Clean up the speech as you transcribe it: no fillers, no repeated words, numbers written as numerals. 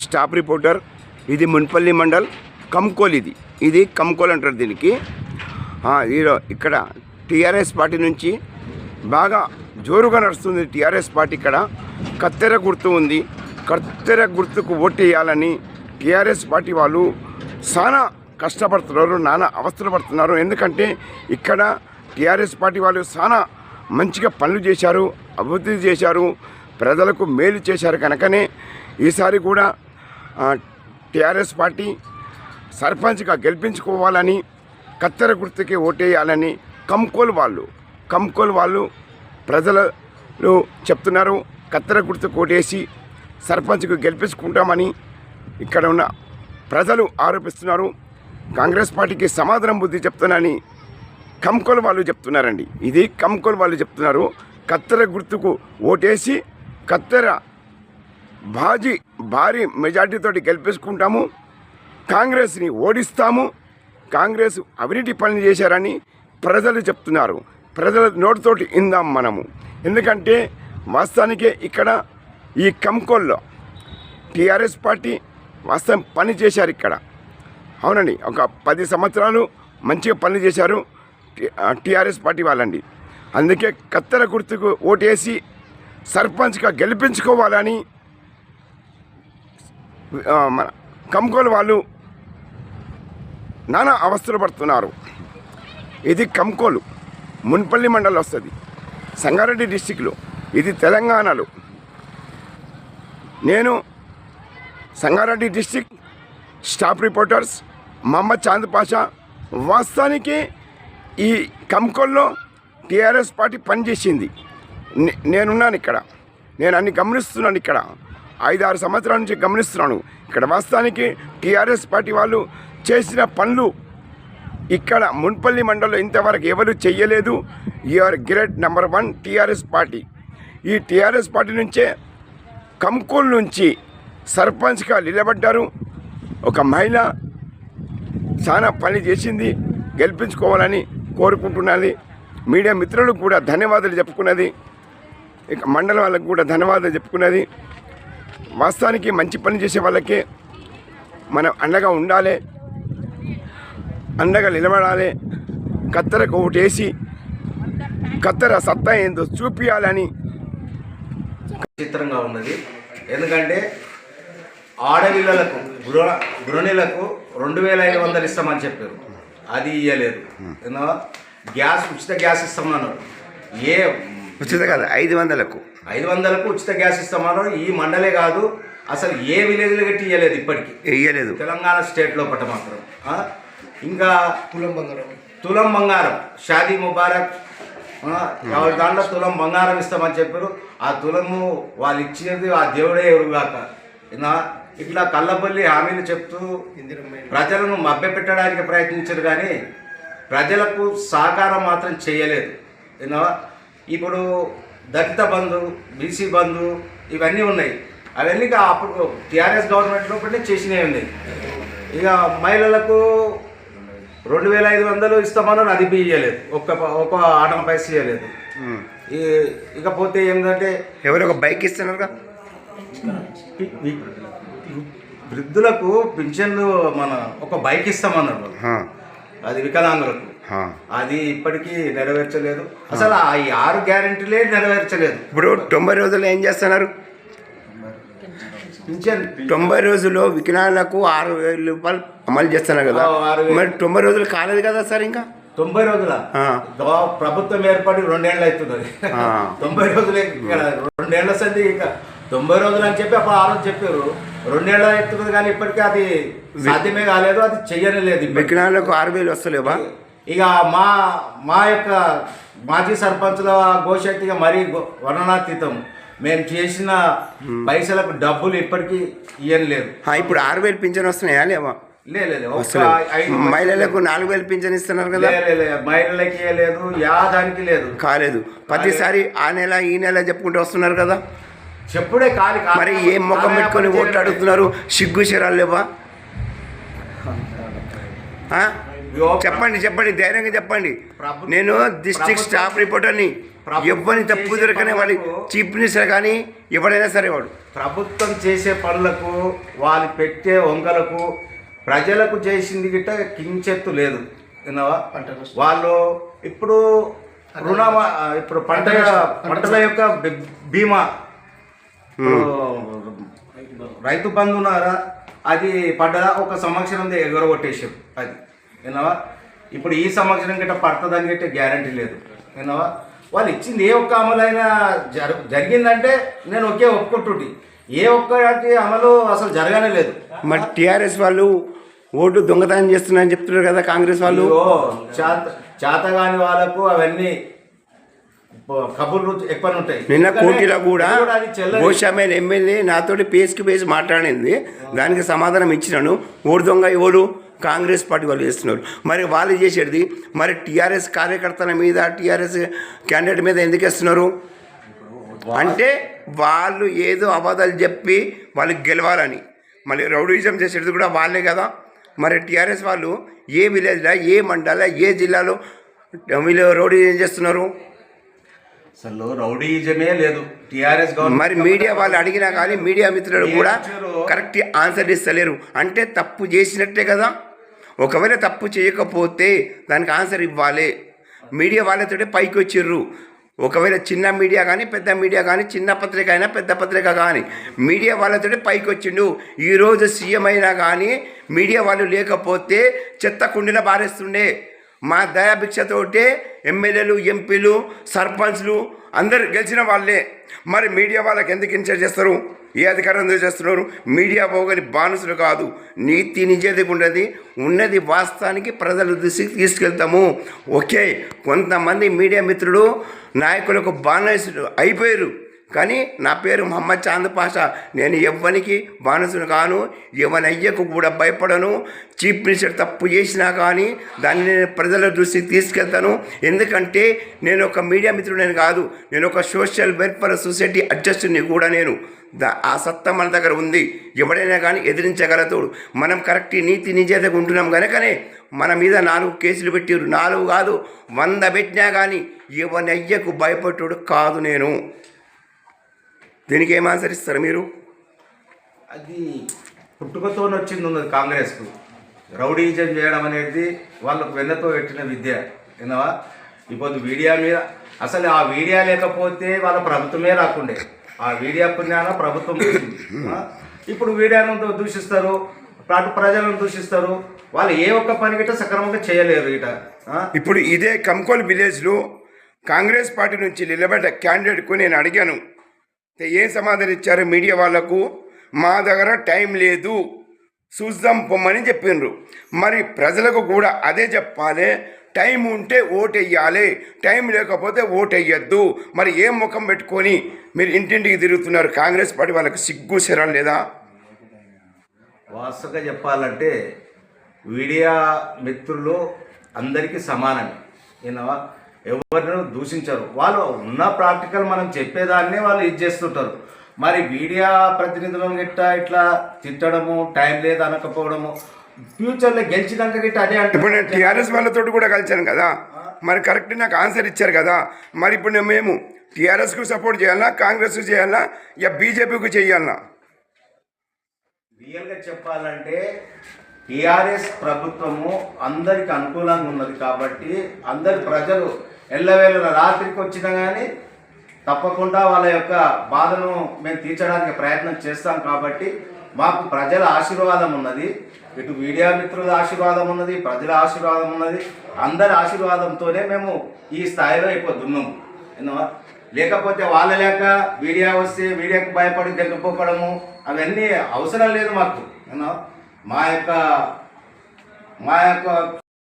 Staff reporter. ఇది మున్పల్లి మండల్ కంకోల్. ఇది కంకోల్ అంటారు దీనికి. ఇక్కడ టీఆర్ఎస్ పార్టీ నుంచి బాగా జోరుగా నడుస్తుంది టీఆర్ఎస్ పార్టీ. ఇక్కడ కత్తెర గుర్తు ఉంది. కత్తెర గుర్తుకు ఓటు వేయాలని టీఆర్ఎస్ పార్టీ వాళ్ళు చాలా కష్టపడుతున్నారు, నానా అవస్థలు పడుతున్నారు. ఎందుకంటే ఇక్కడ టీఆర్ఎస్ పార్టీ వాళ్ళు చాలా మంచిగా పనులు చేశారు, అభివృద్ధి చేశారు, ప్రజలకు మేలు చేశారు. కనుకనే ఈసారి కూడా టీఆర్ఎస్ పార్టీ సర్పంచ్గా గెలిపించుకోవాలని, కత్తెర గుర్తుకి ఓటేయాలని కంకోల్ వాళ్ళు ప్రజలు చెప్తున్నారు. కత్తెర గుర్తుకు ఓటేసి సర్పంచ్కు గెలిపించుకుంటామని ఇక్కడ ఉన్న ప్రజలు ఆరోపిస్తున్నారు. కాంగ్రెస్ పార్టీకి సమాధానం బుద్ధి చెప్తున్నానని కంకోల్ వాళ్ళు చెప్తున్నారండి. ఇది కంకోల్ వాళ్ళు చెప్తున్నారు. కత్తెర గుర్తుకు ఓటేసి కత్తెర భారీ మెజార్టీతో గెలిపించుకుంటాము, కాంగ్రెస్ని ఓడిస్తాము, కాంగ్రెస్ అవినీతి పనులు చేశారని ప్రజలు చెప్తున్నారు. ప్రజల నోటితోటి ఇందాం మనము. ఎందుకంటే వాస్తవానికే ఇక్కడ ఈ కంకోల్లో టీఆర్ఎస్ పార్టీ వాస్తవం పని చేశారు. ఇక్కడ అవునండి, ఒక 10 సంవత్సరాలు మంచిగా పని చేశారు టీఆర్ఎస్ పార్టీ వాళ్ళండి. అందుకే కత్తెర గుర్తుకు ఓటేసి సర్పంచ్గా గెలిపించుకోవాలని మన కంకోల్ వాళ్ళు నానా అవస్థలు పడుతున్నారు. ఇది కంకోలు మున్పల్లి మండలం వస్తుంది, సంగారెడ్డి డిస్టిక్లో. ఇది తెలంగాణలో. నేను Sangareddy district staff reporters Mohammed Chand Pasha. వాస్తవానికి ఈ కంకోల్లో టీఆర్ఎస్ పార్టీ పనిచేసింది. నేనున్నాను ఇక్కడ, నేను అన్ని గమనిస్తున్నాను. ఇక్కడ 5-6 సంవత్సరాల నుంచి గమనిస్తున్నాను. ఇక్కడ వాస్తవానికి టీఆర్ఎస్ పార్టీ వాళ్ళు చేసిన పనులు ఇక్కడ మున్పల్లి మండలంలో ఇంతవరకు ఎవరు చెయ్యలేదు. You are great number 1 TRS party. ఈ టీఆర్ఎస్ పార్టీ నుంచే కంకోల్ నుంచి సర్పంచ్గా నిలబడ్డారు. ఒక మహిళ చాలా పని చేసింది, గెలిపించుకోవాలని కోరుకుంటున్నది. మీడియా మిత్రులకు కూడా ధన్యవాదాలు చెప్పుకున్నది, ఇక మండలం వాళ్ళకు కూడా ధన్యవాదాలు చెప్పుకున్నది. వాస్తవానికి మంచి పని చేసే వాళ్ళకే మనం అండగా ఉండాలి, అండగా నిలబడాలి. కత్తెరకు ఓటేసి కత్తెర సత్తా ఏందో చూపించాలని. చిత్రంగా ఉన్నది. ఎందుకంటే ఆడపిల్లలకు గృహిణులకు 2500 ఇస్తామని చెప్పారు, అది ఇవ్వలేదు. ఉచిత గ్యాస్ ఇస్తామన్నారు. ఉచిత కాదు, 500కు ఉచిత గ్యాస్ ఇస్తామన్నారు. ఈ మండలే కాదు, అసలు ఏ విలేజ్లో గట్టి ఇవ్వలేదు, ఇప్పటికీ ఇవ్వలేదు. తెలంగాణ స్టేట్ లోపల మాత్రం. ఇంకా తులం బంగారం షాదీ ముబారక్, దాంట్లో తులం బంగారం ఇస్తామని చెప్పారు. ఆ తులము వాళ్ళు ఇచ్చేది ఆ దేవుడే ఎవరుగాక. ఇట్లా కళ్ళబొల్లి హామీలు చెప్తూ ప్రజలను మభ్యపెట్టడానికి ప్రయత్నించారు, కానీ ప్రజలకు సహకారం మాత్రం చేయలేదు. ఇప్పుడు దళిత బంధు, బీసీ బంధు ఇవన్నీ ఉన్నాయి. అవన్నీ అప్పుడు టీఆర్ఎస్ గవర్నమెంట్ లోపలే చేసినవి ఉన్నాయి. ఇక మహిళలకు 2500 ఇస్తామన్నారు, అది ఇవ్వలేదు. ఒక్క ఆటం పైసలు ఇవ్వలేదు. ఇకపోతే ఏంటంటే ఎవరు ఒక బైక్ ఇస్తున్నారు, వృద్ధులకు పింఛన్లు ఒక బైక్ ఇస్తామన్నారు. అది వికలాంగులకు, అది ఇప్పటికీ నెరవేర్చలేదు. అసలు ఆ 6 గ్యారెంటీలే నెరవేర్చలేదు. ఇప్పుడు 90 రోజులు ఏం చేస్తున్నారు? పింఛన్ 90 రోజుల్లో వికలాంగులకు 6,000 రూపాయలు అమలు చేస్తున్నారు కదా. మరి 90 రోజులు కాలేదు కదా సార్. ఇంకా 90 రోజుల ప్రభుత్వం ఏర్పడి 2 ఏళ్ళు అవుతుంది. 90 రోజులే, 2 ఏళ్ల సంది. ఇంకా 90 రోజులు అని చెప్పి అప్పుడు ఆలోచన చెప్పారు. 2 ఏళ్ళు అవుతుంది, కానీ ఇప్పటికీ అది సాధ్యమే కాలేదు, అది చెయ్యలేదు. వికలాంగులకు 6,000 వస్తలేవా? ఇక మా యొక్క మాజీ సర్పంచుల గోశక్తిగా మరీ వర్ణనాతీతం. మేము చేసిన పైసలకు డబ్బులు ఇప్పటికీ ఇవ్వలేదు. ఇప్పుడు 6,000 పింఛన్ వస్తున్నాయా లేవా? లేదు. మహిళలకు 4,000 పింఛన్ ఇస్తున్నారు కదా. మహిళలకి లేదు, యాదానికి లేదు, కాలేదు. ప్రతిసారి ఆ నెల ఈ నెల చెప్పుకుంటూ వస్తున్నారు కదా. చెప్పుడే కాలి. మరి ఏం ముఖం పెట్టుకొని ఓట్లు అడుగుతున్నారు? సిగ్గు శరాలు లేవా? చెప్పండి, ధైర్యంగా చెప్పండి. నేను డిస్ట్రిక్ట్ స్టాఫ్ రిపోర్టర్ని, ఎవరిని తప్పు దొరకనే వాడి చీఫ్ మినిస్టర్ కానీ ఎవడైనా సరే వాడు ప్రభుత్వం చేసే పనులకు వాళ్ళు పెట్టే వంగలకు ప్రజలకు చేసింది గిట్ట కించెత్తు లేదు విన్నావా. వాళ్ళు ఇప్పుడు ఇప్పుడు పంటల యొక్క బీమా రైతు బంధు ఉన్నారా అది పడ్డదా ఒక సంవత్సరం ఎగరగొట్టేసారు అది విన్నావా. ఇప్పుడు ఈ సంవత్సరం గిట్ట పడుతుందని గిట్ట గ్యారంటీ లేదు విన్నావా. వాళ్ళు ఇచ్చింది ఏ ఒక్క అమలైనా జరిగిందంటే నేను ఒప్పుకుంటుంటే ఏ ఒక్కటి అమలు అసలు జరగనే లేదు. మరి టీఆర్ఎస్ వాళ్ళు ఓటు దొంగతనం చేస్తున్నారని చెప్తున్నారు కదా కాంగ్రెస్ వాళ్ళు. చేతగాని వాళ్ళకు అవన్నీ కబుర్లు ఎక్కువ ఉంటాయి. నిన్న కోటిలో కూడా భూషమైన ఎమ్మెల్యే నాతోటి పేస్కి పేసి మాట్లాడింది, దానికి సమాధానం ఇచ్చినాను. ఓటు దొంగ ఎవరు కాంగ్రెస్ పార్టీ వాళ్ళు చేస్తున్నారు. మరి వాళ్ళు చేసేది మరి టీఆర్ఎస్ కార్యకర్తల మీద టీఆర్ఎస్ క్యాండిడేట్ మీద ఎందుకు వేస్తున్నారు అంటే వాళ్ళు ఏదో అబద్ధాలు చెప్పి వాళ్ళకి గెలవాలని. మళ్ళీ రౌడీజం చేసేది కూడా వాళ్ళే కదా. మరి టీఆర్ఎస్ వాళ్ళు ఏ విలేజ్లో ఏ మండలంలో ఏ జిల్లాలో వీళ్ళు రౌడీజం చేస్తున్నారు? అసలు రౌడీజమే లేదు టీఆర్ఎస్ గవర్నమెంట్. మరి మీడియా వాళ్ళు అడిగినా కానీ మీడియా మిత్రులు కూడా కరెక్ట్ ఆన్సర్ ఇస్తలేరు. అంటే తప్పు చేసినట్టే కదా. ఒకవేళ తప్పు చేయకపోతే దానికి ఆన్సర్ ఇవ్వాలి. మీడియా వాళ్ళతోటే పైకి వచ్చిర్రు. ఒకవేళ చిన్న మీడియా కానీ పెద్ద మీడియా కానీ చిన్న పత్రిక అయినా పెద్ద పత్రిక కానీ మీడియా వాళ్ళతోటే పైకి వచ్చిండు. ఈరోజు సీఎం అయినా కానీ మీడియా వాళ్ళు లేకపోతే చెత్త కుండీలో బారేస్తుండే. మా దయాభిక్షతోటే ఎమ్మెల్యేలు ఎంపీలు సర్పంచ్లు అందరు గెలిచిన వాళ్ళే. మరి మీడియా వాళ్ళకి ఎందుకు ఇన్ఛార్జ్ చేస్తారు? ఏ అధికారం ఎందుకు చేస్తున్నారు? మీడియా పోగని బానిసలు కాదు, నీతి నిజేది ఉండదు. ఉన్నది వాస్తవానికి ప్రజల దృష్టికి తీసుకెళ్తాము. ఓకే, కొంతమంది మీడియా మిత్రులు నాయకులకు బానిసలు అయిపోయారు. కానీ నా పేరు మహమ్మద్ చాంద్ పాషా. నేను ఎవ్వనికి బానిసను కాను, ఎవరి అయ్యకు కూడా భయపడను. చీఫ్ మినిస్టర్ తప్పు చేసినా కానీ దాన్ని నేను ప్రజల దృష్టికి తీసుకెళ్తాను. ఎందుకంటే నేను ఒక మీడియా మిత్రుడని కాదు, నేను ఒక సోషల్ వెల్ఫేర్ సొసైటీ అడ్జస్ట్ని కూడా. నేను ఆ సత్తా మన దగ్గర ఉంది. ఎవడైనా కానీ ఎదిరించగలతోడు. మనం కరెక్ట్ నీతి నిజేతగా ఉంటున్నాం కనుకనే మన మీద 4 కేసులు పెట్టారు. 4 కాదు 100 పెట్టినా కానీ ఎవరి అయ్యకు భయపడ్డాడు కాదు నేను. దీనికి ఏం ఆన్సర్ ఇస్తారు మీరు? అది పుట్టుకతో వచ్చింది ఉన్నది కాంగ్రెస్కు. రౌడీజం చేయడం అనేది వాళ్ళకు వెన్నతో పెట్టిన విద్య విన్నావా. ఇప్పుడు మీడియా మీద అసలు ఆ మీడియా లేకపోతే వాళ్ళ ప్రభుత్వమే రాకుండే. ఆ మీడియా పుణ్యాన ప్రభుత్వం ఇప్పుడు మీడియాను దూషిస్తారు, ప్రజలను దూషిస్తారు. వాళ్ళు ఏ ఒక్క పని గిట్ట సక్రమంగా చేయలేరు ఇట. ఇప్పుడు ఇదే కంకోల్ విలేజ్లో కాంగ్రెస్ పార్టీ నుంచి నిలబడ్డ క్యాండిడేట్కు నేను అడిగాను, ఏం సమాధానం ఇచ్చారు మీడియా వాళ్లకు? మా దగ్గర టైం లేదు, చూద్దాం పొమ్మని చెప్పిండ్రు. మరి ప్రజలకు కూడా అదే చెప్పాలి, టైం ఉంటే ఓటు వేయాలి, టైం లేకపోతే ఓటు వేయద్దు. మరి ఏం ముఖం పెట్టుకొని మీరు ఇంటింటికి తిరుగుతున్నారు? కాంగ్రెస్ పార్టీ వాళ్ళకి సిగ్గు శరం లేదా? వాస్తవంగా చెప్పాలంటే మీడియా మిత్రులు అందరికీ సమానమే విన్నావా. ఎవరిని దూషించరు. వాళ్ళు ఉన్న ప్రాక్టికల్ మనం చెప్పేదాన్నే వాళ్ళు ఇది చేస్తుంటారు. మరి మీడియా ప్రతినిధులను గిట్ట ఇట్లా తిట్టడము, టైం లేదు అనకపోవడము, ఫ్యూచర్లో గెలిచినాక గిట్ట అదే అంటే. ఇప్పుడు నేను టీఆర్ఎస్ వాళ్ళతో కూడా కలిసాను కదా, మరి కరెక్ట్ నాకు ఆన్సర్ ఇచ్చారు కదా. మరి ఇప్పుడు మేము టీఆర్ఎస్కు సపోర్ట్ చేయాలన్నా, కాంగ్రెస్కు చేయాలన్నా, ఇక బీజేపీకి చేయాలన్నా? రియల్గా చెప్పాలంటే టీఆర్ఎస్ ప్రభుత్వము అందరికి అనుకూలంగా ఉన్నది కాబట్టి అందరి ప్రజలు ఎల్లవేళ రాత్రికి వచ్చినా కానీ తప్పకుండా వాళ్ళ యొక్క బాధను మేము తీర్చడానికి ప్రయత్నం చేస్తాం. కాబట్టి మాకు ప్రజల ఆశీర్వాదం ఉన్నది, ఇటు మీడియా మిత్రుల ఆశీర్వాదం ఉన్నది, ప్రజల ఆశీర్వాదం ఉన్నది. అందరి ఆశీర్వాదంతోనే మేము ఈ స్థాయిలో అయిపోతున్నాము. లేకపోతే వాళ్ళ లేక మీడియా వస్తే మీడియాకు భయపడి దగ్గపోకడము అవన్నీ అవసరం లేదు మాకు. మా యొక్క